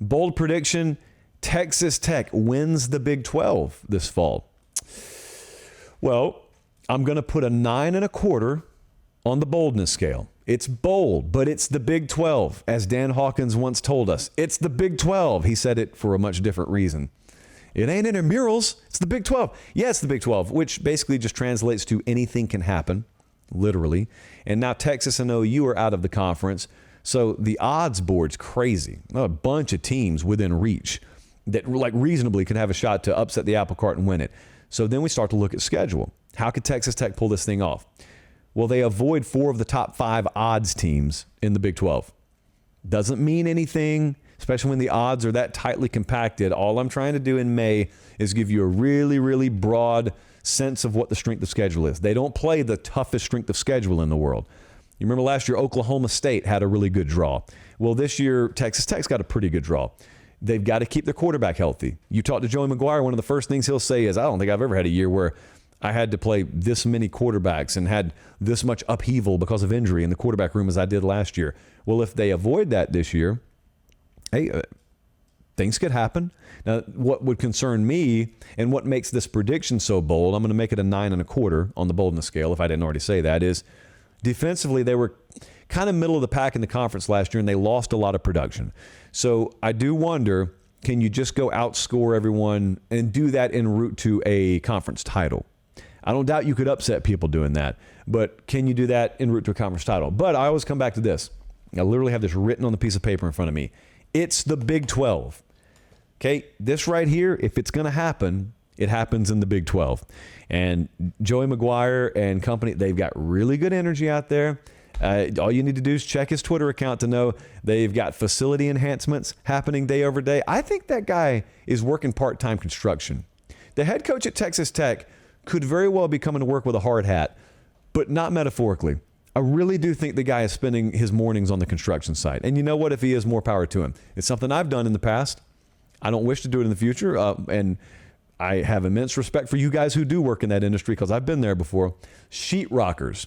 Bold prediction, Texas Tech wins the Big 12 this fall. Well, I'm going to put a 9.25 on the boldness scale. It's bold, but it's the Big 12. As Dan Hawkins once told us, it's the Big 12. He said it for a much different reason. It ain't intramurals. It's the Big 12. Yeah, it's the Big 12, which basically just translates to anything can happen, literally. And now Texas and OU are out of the conference. So the odds board's crazy. A bunch of teams within reach that like reasonably could have a shot to upset the apple cart and win it. So then we start to look at schedule. How could Texas Tech pull this thing off? Well, they avoid 4 of the top 5 odds teams in the Big 12. Doesn't mean anything, especially when the odds are that tightly compacted. All I'm trying to do in May is give you a really, really broad sense of what the strength of schedule is. They don't play the toughest strength of schedule in the world. You remember last year, Oklahoma State had a really good draw. Well, this year, Texas Tech's got a pretty good draw. They've got to keep their quarterback healthy. You talk to Joey McGuire, one of the first things he'll say is, I don't think I've ever had a year where I had to play this many quarterbacks and had this much upheaval because of injury in the quarterback room as I did last year. Well, if they avoid that this year, hey, things could happen. Now, what would concern me and what makes this prediction so bold, I'm going to make it a 9.25 on the boldness scale, if I didn't already say that, is defensively they were kind of middle of the pack in the conference last year and they lost a lot of production. So I do wonder, can you just go outscore everyone and do that en route to a conference title? I don't doubt you could upset people doing that, but can you do that en route to a conference title? But I always come back to this. I literally have this written on the piece of paper in front of me. It's the Big 12. Okay, this right here, if it's going to happen, it happens in the Big 12. And Joey McGuire and company, they've got really good energy out there. All you need to do is check his Twitter account to know they've got facility enhancements happening day over day. I think that guy is working part-time construction. The head coach at Texas Tech could very well be coming to work with a hard hat, but not metaphorically. I really do think the guy is spending his mornings on the construction site. And you know what? If he is, more power to him. It's something I've done in the past. I don't wish to do it in the future. And I have immense respect for you guys who do work in that industry because I've been there before. Sheetrockers.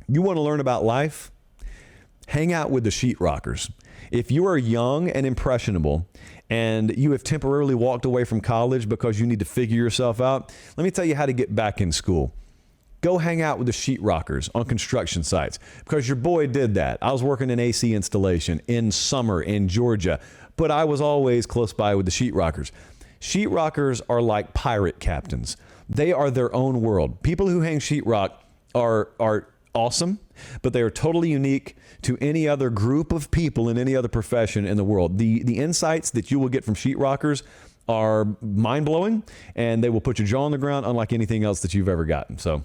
You want to learn about life? Hang out with the sheetrockers. If you are young and impressionable and you have temporarily walked away from college because you need to figure yourself out, let me tell you how to get back in school. Go hang out with the sheetrockers on construction sites because your boy did that. I was working in AC installation in summer in Georgia, but I was always close by with the sheetrockers. Sheetrockers are like pirate captains. They are their own world. People who hang sheetrock are awesome, but they are totally unique to any other group of people in any other profession in the world. The insights that you will get from sheetrockers are mind-blowing, and they will put your jaw on the ground unlike anything else that you've ever gotten. So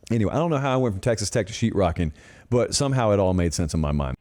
anyway, I don't know how I went from Texas Tech to sheetrocking, but somehow it all made sense in my mind.